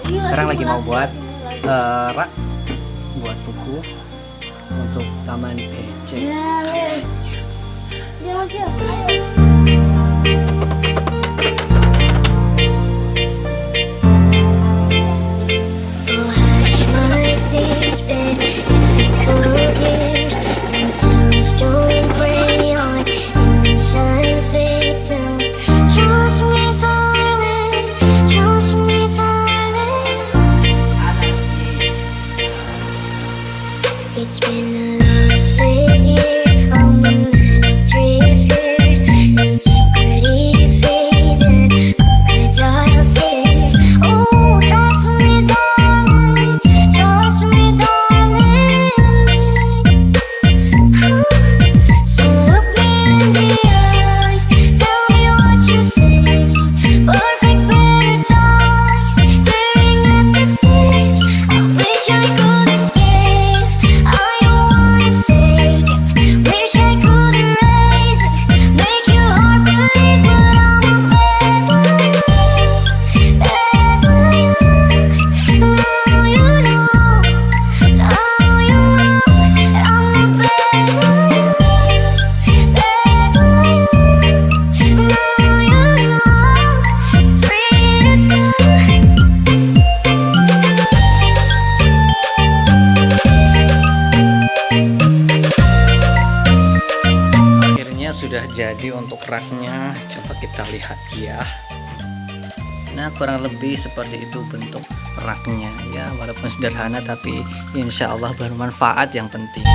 Sekarang lagi mau buat rak buat buku untuk taman PC. Yes. Ya siap. It's been a long 6 years, I'm a man of 3 fears, integrity, faith, and crocodile tears. Oh, trust me, darling, So look me in the eyes, tell me what you say. Perfect paradise, tearing at the seams. I wish I could escape. I don't wanna fake it. Wish I could erase it. Make your heart believe, but I'm a bad one. Bad one. Now you know. Now you know that I'm a bad one. Bad one. Now you know. Free to go. Akhirnya sudah jadi untuk raknya. Coba kita lihat ya. Nah, kurang lebih seperti itu bentuk raknya ya, walaupun sederhana tapi insya Allah bermanfaat yang penting.